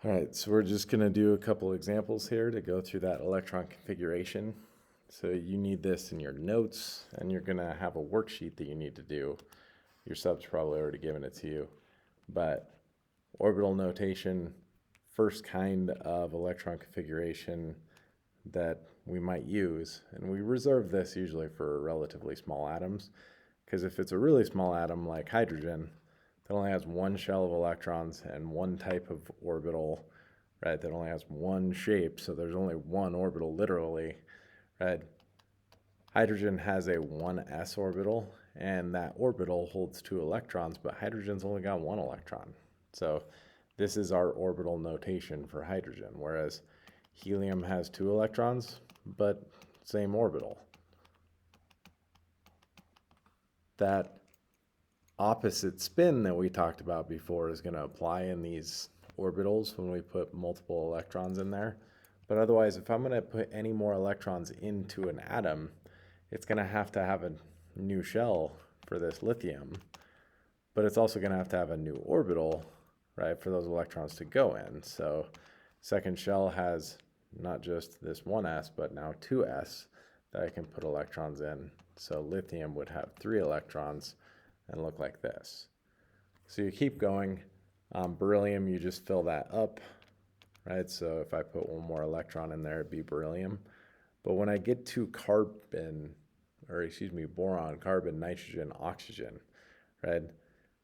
All right, so we're just going to do a couple examples here to go through that electron configuration. So you need this in your notes, and you're going to have a worksheet that you need to do. Your sub's probably already given it to you. But orbital notation, first kind of electron configuration that we might use, and we reserve this usually for relatively small atoms, because if it's a really small atom like hydrogen, that only has one shell of electrons and one type of orbital, right? That only has one shape, so there's only one orbital literally, right? Hydrogen has a 1s orbital, and that orbital holds 2 electrons, but hydrogen's only got 1 electron. So this is our orbital notation for hydrogen, whereas helium has 2 electrons, but same orbital. That opposite spin that we talked about before is going to apply in these orbitals when we put multiple electrons in there. But otherwise, if I'm going to put any more electrons into an atom, it's going to have a new shell for this lithium, but it's also going to have a new orbital, right, for those electrons to go in. So second shell has not just this 1s, but now 2s that I can put electrons in. So lithium would have 3 electrons and look like this. So you keep going. Beryllium, you just fill that up, right? So if I put one more electron in there, it'd be beryllium. But when I get to boron, carbon, nitrogen, oxygen, right?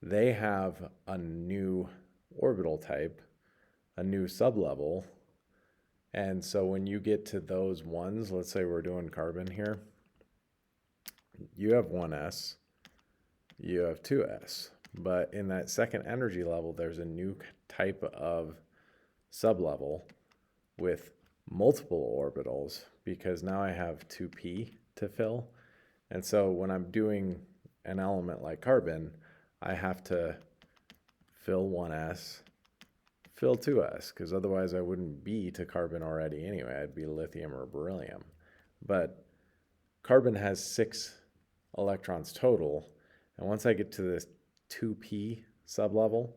They have a new orbital type, a new sublevel. And so when you get to those ones, let's say we're doing carbon here, you have 1s, you have 2s. But in that second energy level, there's a new type of sublevel with multiple orbitals, because now I have 2p to fill. And so when I'm doing an element like carbon, I have to fill 1s, fill 2s, because otherwise I wouldn't be to carbon already anyway. I'd be lithium or beryllium. But carbon has 6 electrons total, and once I get to this 2p sublevel,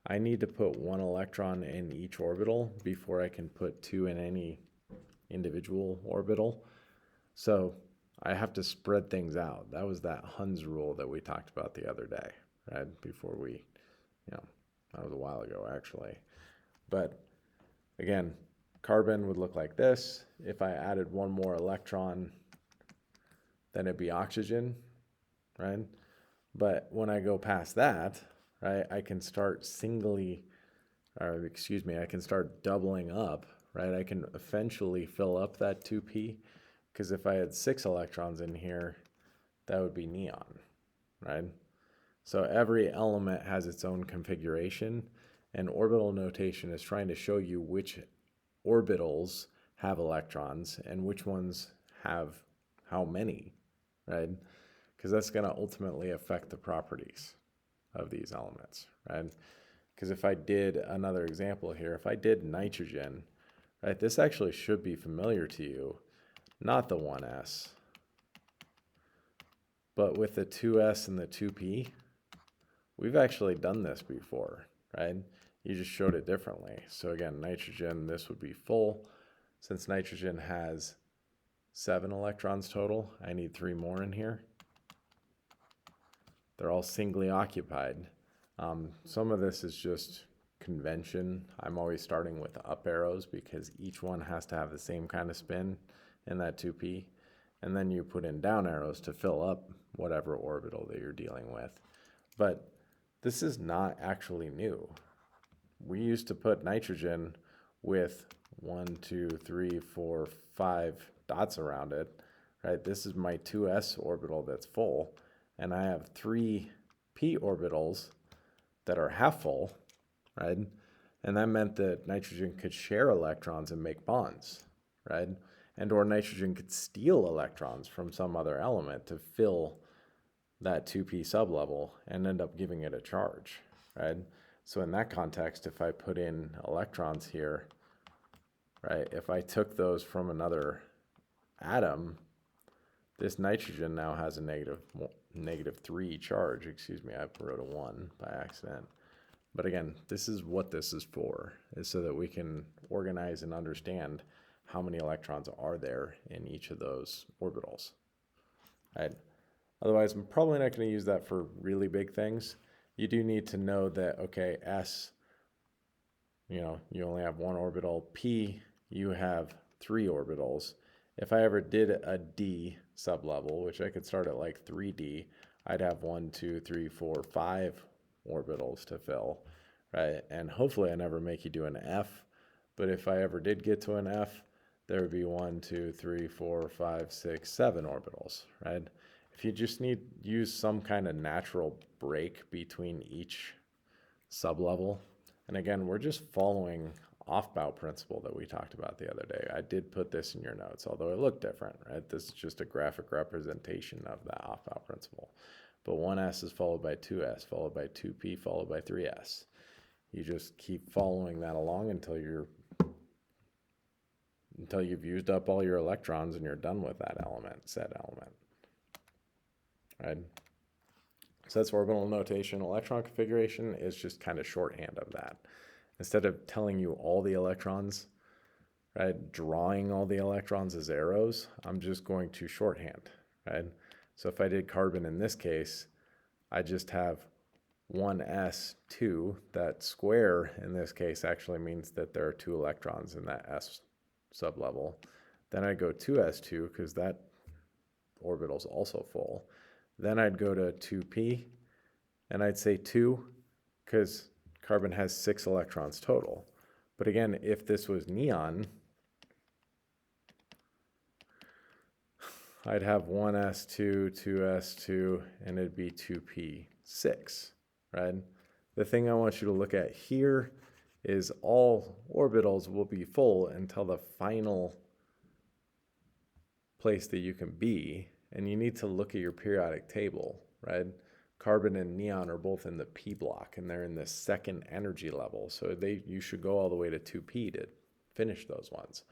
I need to put 1 electron in each orbital before I can put 2 in any individual orbital. So I have to spread things out. That was that Hund's rule that we talked about the other day, right? Before that was a while ago actually. But again, carbon would look like this. If I added one more electron, then it'd be oxygen, right? But when I go past that, right, I can start I can start doubling up, right? I can eventually fill up that 2p, because if I had 6 electrons in here, that would be neon, right? So every element has its own configuration, and orbital notation is trying to show you which orbitals have electrons and which ones have how many, right? Because that's going to ultimately affect the properties of these elements, right? Because if I did another example here, if I did nitrogen, right, this actually should be familiar to you, not the 1s, but with the 2s and the 2p, we've actually done this before, right? You just showed it differently. So again, nitrogen, this would be full. Since nitrogen has 7 electrons total, I need 3 more in here. They're all singly occupied. Some of this is just convention. I'm always starting with up arrows because each one has to have the same kind of spin in that 2p. And then you put in down arrows to fill up whatever orbital that you're dealing with. But this is not actually new. We used to put nitrogen with 1, 2, 3, 4, 5 dots around it, right? This is my 2s orbital that's full, and I have 3 p orbitals that are half full, right? And that meant that nitrogen could share electrons and make bonds, right? And or nitrogen could steal electrons from some other element to fill that 2p sublevel and end up giving it a charge, right? So in that context, if I put in electrons here, right, if I took those from another atom, this nitrogen now has a negative 3 charge. Excuse me, I wrote a 1 by accident. But again, this is what this is for, is so that we can organize and understand how many electrons are there in each of those orbitals. Right? Otherwise, I'm probably not going to use that for really big things. You do need to know that, okay, S, you only have one orbital. P, you have 3 orbitals. If I ever did a D sublevel, which I could start at like 3D, I'd have 1, 2, 3, 4, 5 orbitals to fill, right? And hopefully I never make you do an F, but if I ever did get to an F, there would be 1, 2, 3, 4, 5, 6, 7 orbitals, right? If you just use some kind of natural break between each sublevel, and again, we're just following off-bow principle that we talked about the other day. I did put this in your notes, although it looked different, right? This is just a graphic representation of that off-bow principle. But 1s is followed by 2s, followed by 2p, followed by 3s. You just keep following that along until you've used up all your electrons and you're done with that said element. Right? So that's orbital notation. Electron configuration is just kind of shorthand of that. Instead of telling you all the electrons, right, drawing all the electrons as arrows, I'm just going to shorthand, right? So if I did carbon in this case, I just have 1s2. That square in this case actually means that there are 2 electrons in that s sublevel. Then I go 2s2 because that orbital is also full. Then I'd go to 2p, and I'd say 2 because carbon has 6 electrons total. But again, if this was neon, I'd have 1s2, 2s2, and it'd be 2p6, right? The thing I want you to look at here is all orbitals will be full until the final place that you can be, and you need to look at your periodic table, right? Carbon and neon are both in the p block, and they're in the second energy level, so you should go all the way to 2p to finish those ones.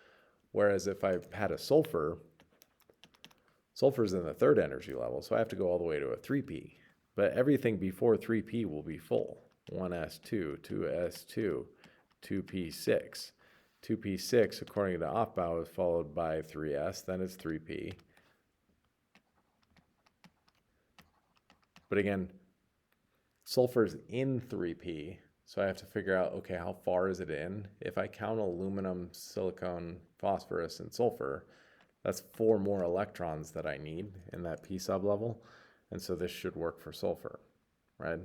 Whereas if I had a sulfur's in the third energy level, so I have to go all the way to a 3p. But everything before 3p will be full. 1s2, 2s2, 2p6. 2p6, according to off-bow, is followed by 3s, then it's 3p. But again, sulfur's in 3p, so I have to figure out, okay, how far is it in? If I count aluminum, silicon, phosphorus, and sulfur, that's 4 more electrons that I need in that p sublevel, and so this should work for sulfur, right?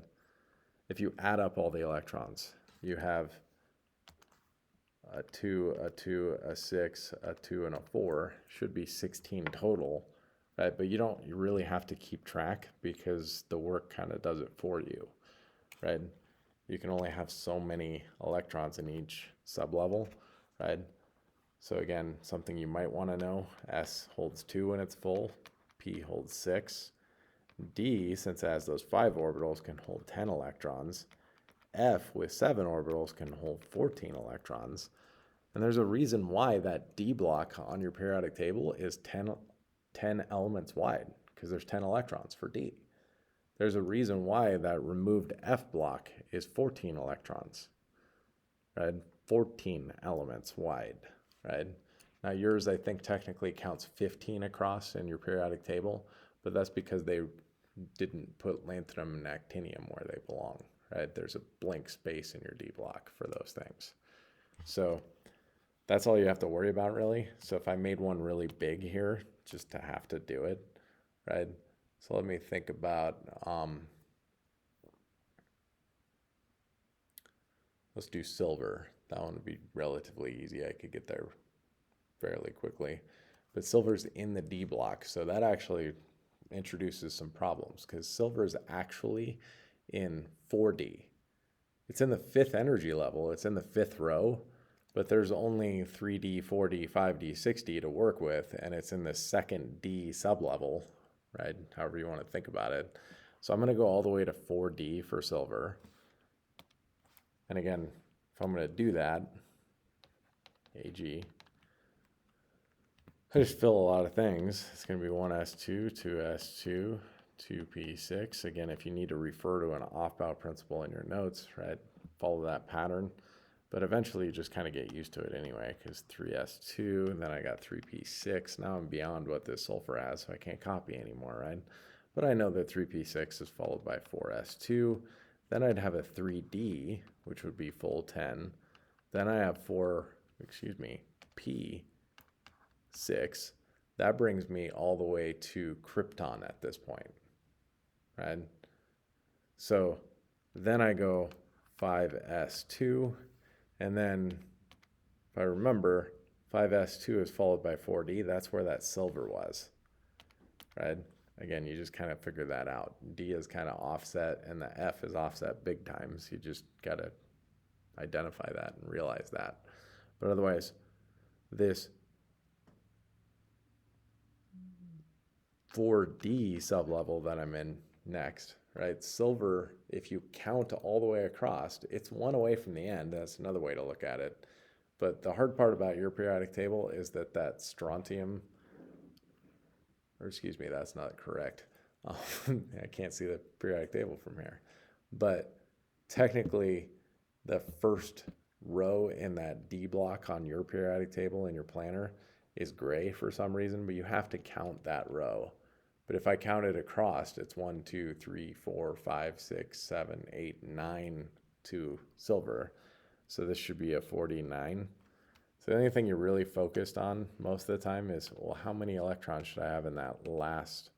If you add up all the electrons, you have a 2, a 2, a 6, a 2, and a 4, should be 16 total, right? But you really have to keep track because the work kind of does it for you, right? You can only have so many electrons in each sublevel, right? So again, something you might want to know, S holds 2 when it's full, P holds 6. D, since it has those 5 orbitals, can hold 10 electrons. F, with 7 orbitals, can hold 14 electrons. And there's a reason why that D block on your periodic table is 10 elements wide, because there's 10 electrons for D. There's a reason why that removed F block is 14 electrons, right? 14 elements wide, right? Now yours, I think, technically counts 15 across in your periodic table, but that's because they didn't put lanthanum and actinium where they belong, right? There's a blank space in your D block for those things. So that's all you have to worry about, really. So if I made one really big here, just to have to do it, right? So let me think about, let's do silver. That one would be relatively easy. I could get there fairly quickly. But silver's in the D block, so that actually introduces some problems because silver is actually in 4D. It's in the 5th energy level. It's in the 5th row, but there's only 3D, 4D, 5D, 6D to work with, and it's in the 2nd D sublevel, right? However you want to think about it. So I'm going to go all the way to 4D for silver. And again, if I'm going to do that, AG, I just fill a lot of things. It's going to be 1s2, 2s2, 2p6. Again, if you need to refer to an off-bow principle in your notes, right, follow that pattern. But eventually you just kind of get used to it anyway, because 3s2, and then I got 3p6. Now I'm beyond what this sulfur has, so I can't copy anymore, right? But I know that 3p6 is followed by 4s2. Then I'd have a 3d, which would be full 10. Then I have p6. That brings me all the way to krypton at this point, right? So then I go 5s2. And then, if I remember, 5s2 is followed by 4d. That's where that silver was, right? Again, you just kind of figure that out. D is kind of offset, and the F is offset big time. So you just got to identify that and realize that. But otherwise, this 4d sublevel that I'm in next, right? Silver, if you count all the way across, it's one away from the end. That's another way to look at it. But the hard part about your periodic table is that strontium, or excuse me, that's not correct. I can't see the periodic table from here. But technically, the first row in that D block on your periodic table in your planner is gray for some reason, but you have to count that row. But if I count it across, it's 1, 2, 3, 4, 5, 6, 7, 8, 9 to silver. So this should be a 49. So the only thing you're really focused on most of the time is, well, how many electrons should I have in that last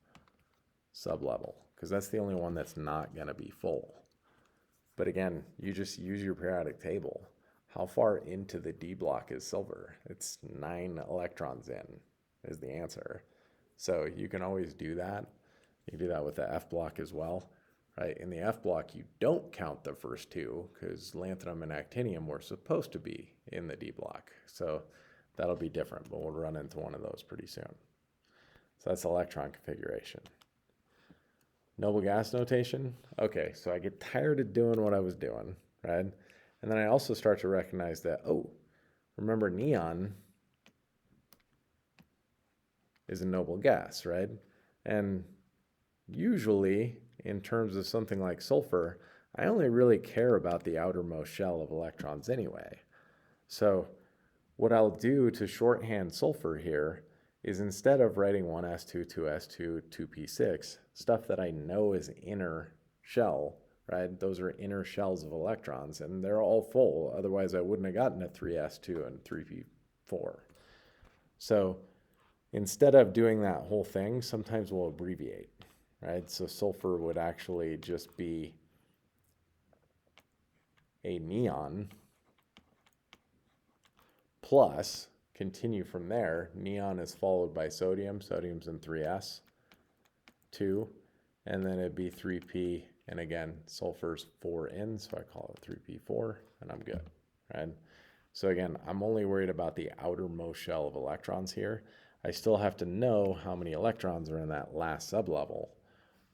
sublevel? Because that's the only one that's not going to be full. But again, you just use your periodic table. How far into the D block is silver? It's 9 electrons in is the answer. So you can always do that. You can do that with the F block as well, right? In the F block, you don't count the first two because lanthanum and actinium were supposed to be in the D block. So that'll be different, but we'll run into one of those pretty soon. So that's electron configuration. Noble gas notation. Okay, so I get tired of doing what I was doing, right? And then I also start to recognize that, oh, remember neon is a noble gas, right? And usually, in terms of something like sulfur, I only really care about the outermost shell of electrons anyway. So what I'll do to shorthand sulfur here is instead of writing 1s2, 2s2, 2p6, stuff that I know is inner shell, right? Those are inner shells of electrons, and they're all full. Otherwise, I wouldn't have gotten a 3s2 and 3p4. So instead of doing that whole thing, sometimes we'll abbreviate, right? So sulfur would actually just be a neon plus, continue from there, neon is followed by sodium. Sodium's in 3s, 2, and then it'd be 3p, and again, sulfur's 4 in, so I call it 3p4, and I'm good, right? So again, I'm only worried about the outermost shell of electrons here. I still have to know how many electrons are in that last sublevel.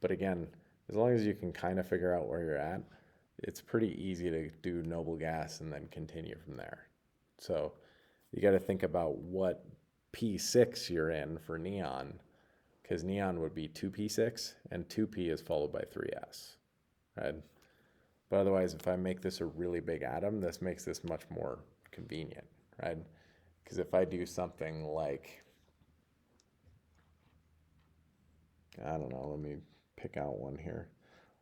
But again, as long as you can kind of figure out where you're at, it's pretty easy to do noble gas and then continue from there. So you got to think about what P6 you're in for neon, because neon would be 2p6, and 2p is followed by 3s, right? But otherwise, if I make this a really big atom, this makes this much more convenient, right? Because if I do something like, I don't know, let me pick out one here.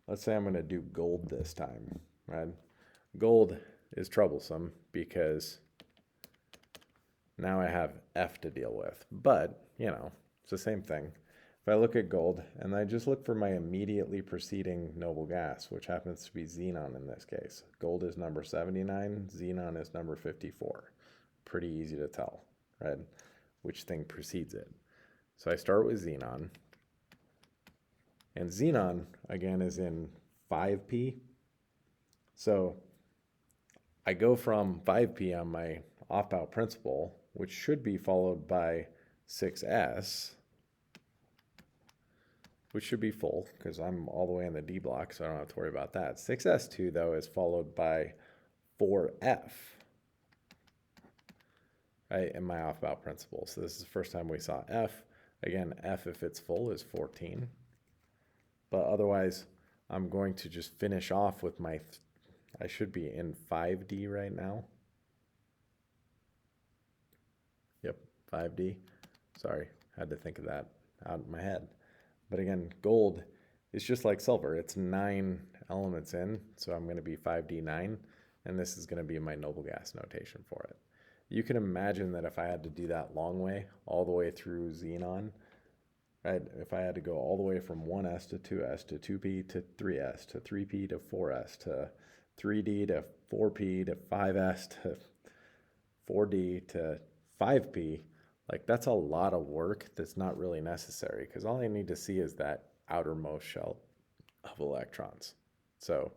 Let's say I'm going to do gold this time, right? Gold is troublesome because now I have F to deal with. But, you know, it's the same thing. If I look at gold and I just look for my immediately preceding noble gas, which happens to be xenon in this case. Gold is number 79, xenon is number 54. Pretty easy to tell, right? Which thing precedes it. So I start with xenon. And xenon, again, is in 5p. So I go from 5p on my off-bout principle, which should be followed by 6s, which should be full because I'm all the way in the D block, so I don't have to worry about that. 6s2, though, is followed by 4f, right, in my off-bout principle. So this is the first time we saw f. Again, f, if it's full, is 14. But otherwise, I'm going to just finish off with my I should be in 5D right now. Yep, 5D. Sorry, had to think of that out of my head. But again, gold is just like silver. It's 9 elements in, so I'm going to be 5D9, and this is going to be my noble gas notation for it. You can imagine that if I had to do that long way, all the way through xenon, right? If I had to go all the way from 1s to 2s to 2p to 3s to 3p to 4s to 3d to 4p to 5s to 4d to 5p, like that's a lot of work that's not really necessary because all I need to see is that outermost shell of electrons. So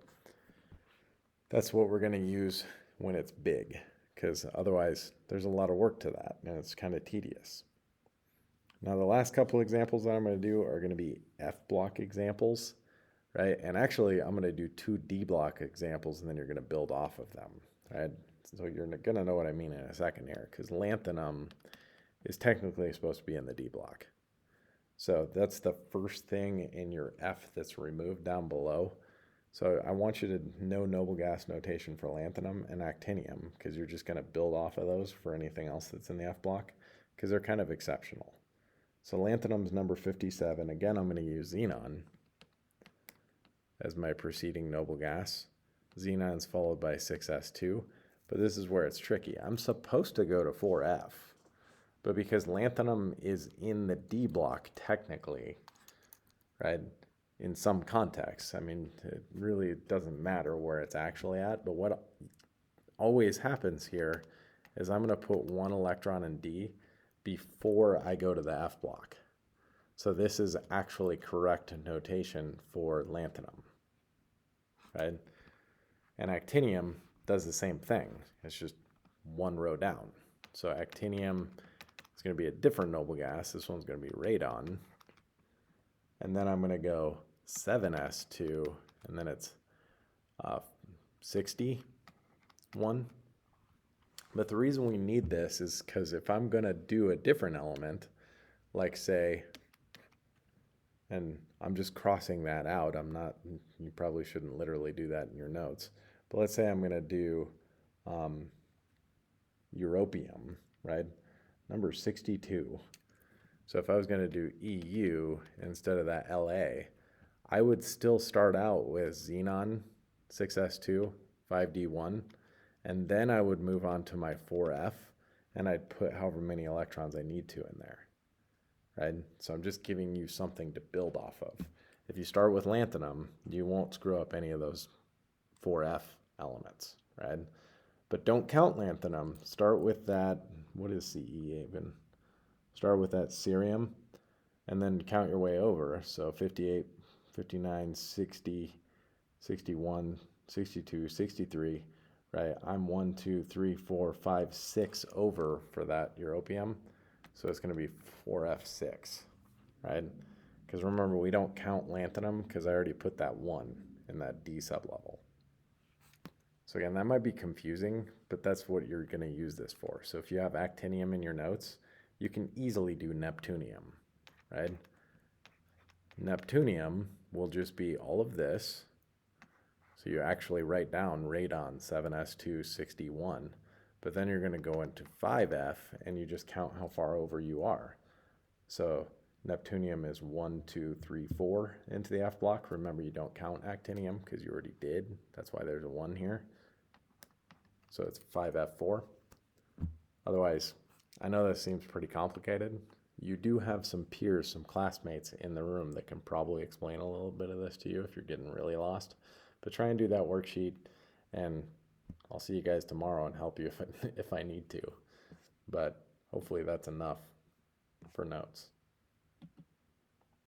that's what we're going to use when it's big, because otherwise there's a lot of work to that and it's kind of tedious. Now the last couple examples that I'm going to do are going to be F block examples, right? And actually I'm going to do 2 D block examples and then you're going to build off of them, right? So you're going to know what I mean in a second here, because lanthanum is technically supposed to be in the D block. So that's the first thing in your F that's removed down below. So I want you to know noble gas notation for lanthanum and actinium, because you're just going to build off of those for anything else that's in the F block, because they're kind of exceptional. So lanthanum is number 57. Again, I'm going to use xenon as my preceding noble gas. Xenon's followed by 6s2, but this is where it's tricky. I'm supposed to go to 4f, but because lanthanum is in the D block technically, right, in some contexts, I mean, it really doesn't matter where it's actually at, but what always happens here is I'm going to put 1 electron in D before I go to the F block. So this is actually correct notation for lanthanum, right? And actinium does the same thing. It's just 1 row down. So actinium is going to be a different noble gas. This one's going to be radon. And then I'm going to go 7s2, and then it's 61. But the reason we need this is because if I'm going to do a different element, like say, and I'm just crossing that out, I'm not, you probably shouldn't literally do that in your notes, but let's say I'm going to do europium, right? Number 62. So if I was going to do EU instead of that LA, I would still start out with xenon 6s2, 5d1, and then I would move on to my 4f, and I'd put however many electrons I need to in there, right? So I'm just giving you something to build off of. If you start with lanthanum, you won't screw up any of those 4f elements, right? But don't count lanthanum. Start with that, what is CE even? Start with that cerium, and then count your way over. So 58, 59, 60, 61, 62, 63, right? I'm 1, 2, 3, 4, 5, 6 over for that europium. So it's going to be 4F6, right? Because remember, we don't count lanthanum because I already put that 1 in that D sublevel. So again, that might be confusing, but that's what you're going to use this for. So if you have actinium in your notes, you can easily do neptunium, right? Neptunium will just be all of this. So you actually write down radon 7s2 61, but then you're going to go into 5f and you just count how far over you are. So neptunium is 1, 2, 3, 4 into the F block. Remember, you don't count actinium because you already did. That's why there's a 1 here. So it's 5f4. Otherwise, I know this seems pretty complicated. You do have some peers, some classmates in the room that can probably explain a little bit of this to you if you're getting really lost. But try and do that worksheet, and I'll see you guys tomorrow and help you if I need to. But hopefully that's enough for notes.